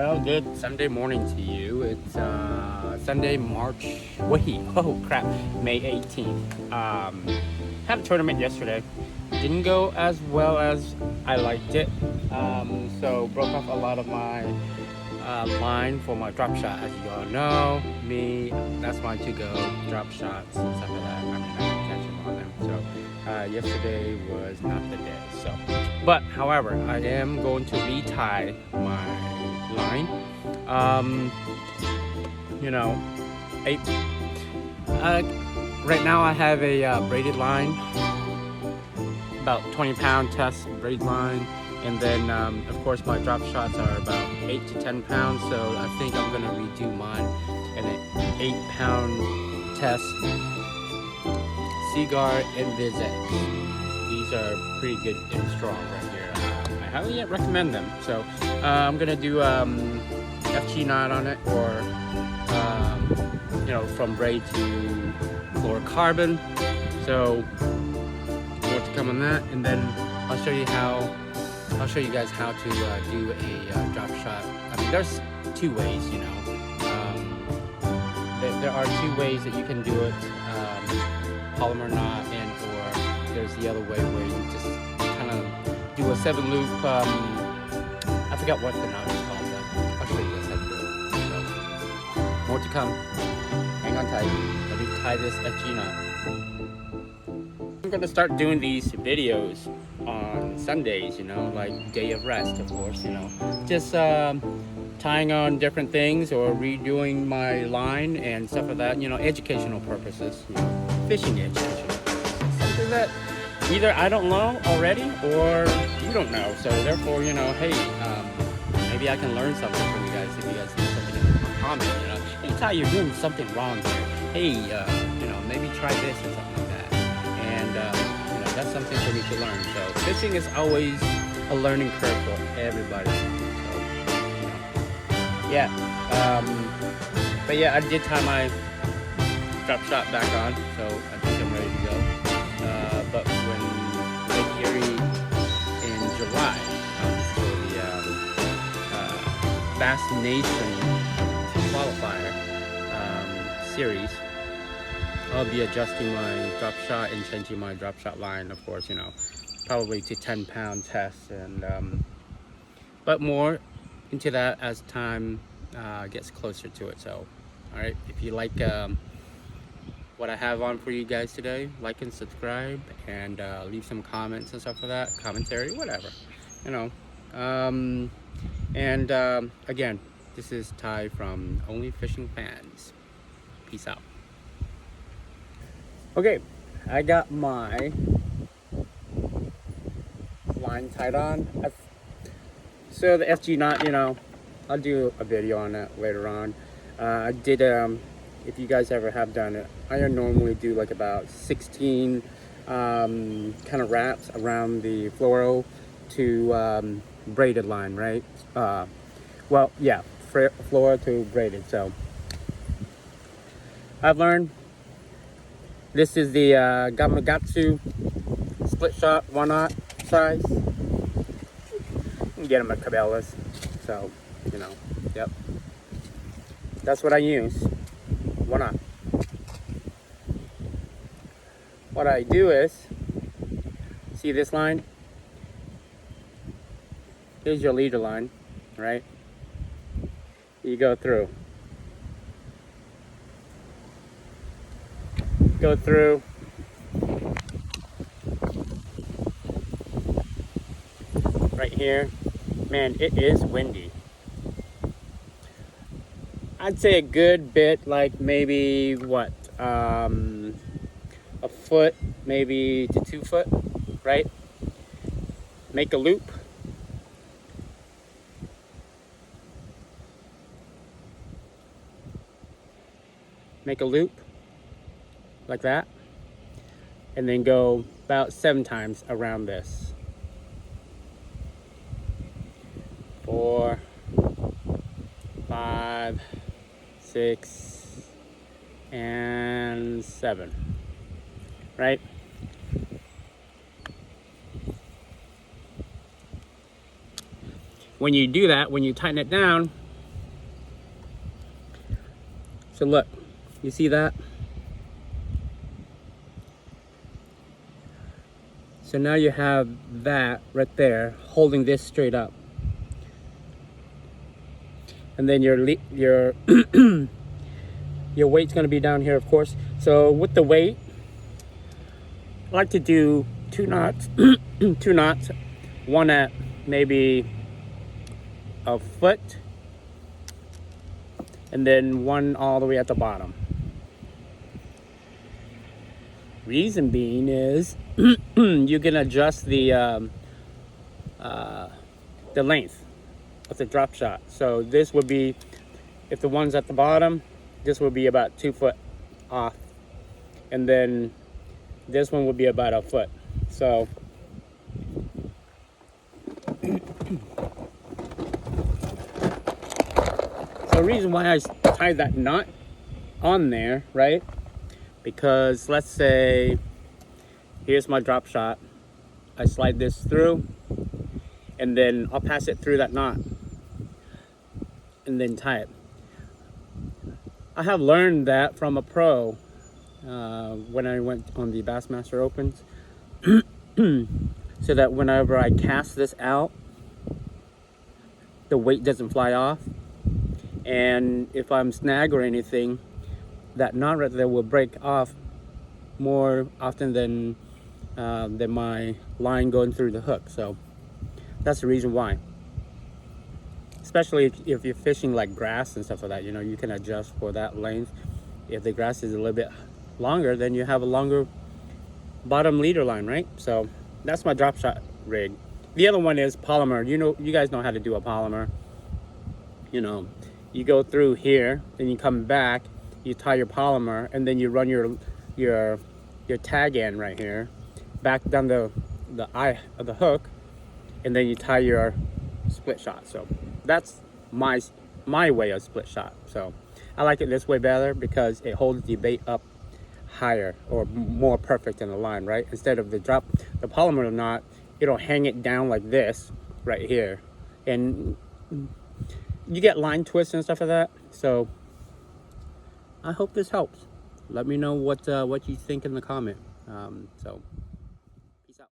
Well, good Sunday morning to you. It's Sunday, May 18th. Had a tournament yesterday. Didn't go as well as I liked it. So broke off a lot of my line for my drop shot. As you all know, that's my to-go drop shots and stuff like that. I can catch them on them. So yesterday was not the day. But however, I am going to retie my line. Right now I have a braided line, about 20-pound test braid line, and then of course my drop shots are about 8 to 10 pounds. So I think I'm gonna redo mine in an 8-pound test Seaguar and Vizex. These are pretty good and strong right here. I highly recommend them. So I'm gonna do FG knot on it, or from braid to fluorocarbon. So more to come on that, and then I'll show you guys how to do a drop shot. I mean, there's two ways, there are two ways that you can do it, polymer knot, or there's the other way where you just kind of do a 7-loop, I forgot what the knot is called, but I'll show you guys how to do it. So, more to come. Hang on tight. Let me tie this FG knot. I'm gonna start doing these videos on Sundays, like day of rest, of course, just tying on different things or redoing my line and stuff like that, educational purposes, fishing education. Something that either I don't know already or you don't know. So therefore, hey, maybe I can learn something from you guys if you guys do something in the comment, hey Ty, you're doing something wrong here. Hey, maybe try this or something like that. And that's something for me to learn. So fishing is always a learning curve for everybody. So, yeah. But yeah, I did tie my drop shot back on, so I think I'm ready to go. But when Lake Erie in July, for the Bass Nation qualifier series, I'll be adjusting my drop shot and changing my drop shot line, of course, probably to 10-pound test, and but more into that as time gets closer to it. So, all right, if you like what I have on for you guys today, like and subscribe, and leave some comments and stuff for that, commentary, whatever, and again, this is Ty from Only Fishing Fans. Peace out. Okay, I got my line tied on. So the FG knot, I'll do a video on that later on. I did, if you guys ever have done it, I normally do like about 16 kind of wraps around the fluoro to braided line, right? Well, yeah, fluoro to braided. So I've learned this is the Gamakatsu split shot 1/0 size. You can get them at Cabela's. So, yep. That's what I use. 1/0. What I do is, see this line? Here's your leader line, right? You go through. Go through. Right here. Man, it is windy. I'd say a good bit, like maybe what, a foot, maybe to 2 foot, right? Make a loop. Make a loop like that, and then go about 7 times around this. 4, 5, 6, and 7, right? When you do that, when you tighten it down, So look, you see that? So now you have that right there holding this straight up. And then your your weight's going to be down here, of course. So with the weight, I like to do 2 knots, 2 knots, one at maybe a foot, and then one all the way at the bottom. Reason being is you can adjust the length of the drop shot. So this would be, if the one's at the bottom, this would be about 2 foot off, and then this one would be about a foot. So the reason why I tied that knot on there, right? Because let's say here's my drop shot, I slide this through, and then I'll pass it through that knot and then tie it. I have learned that from a pro when I went on the Bassmaster Opens, so that whenever I cast this out, the weight doesn't fly off, and if I'm snag or anything, that knot right there will break off more often than my line going through the hook. So that's the reason why. Especially if you're fishing like grass and stuff like that, you know, you can adjust for that length. If the grass is a little bit longer, then you have a longer bottom leader line, right? So that's my drop shot rig. The other one is polymer. You know, you guys know how to do a polymer. You know, you go through here, then you come back, you tie your polymer, and then you run your tag end right here back down the eye of the hook, and then you tie your split shot. So that's my way of split shot. So I like it this way better because it holds the bait up higher or more perfect in the line, right? Instead of the polymer knot, it'll hang it down like this right here, and you get line twists and stuff like that. So I hope this helps. Let me know what you think in the comment. So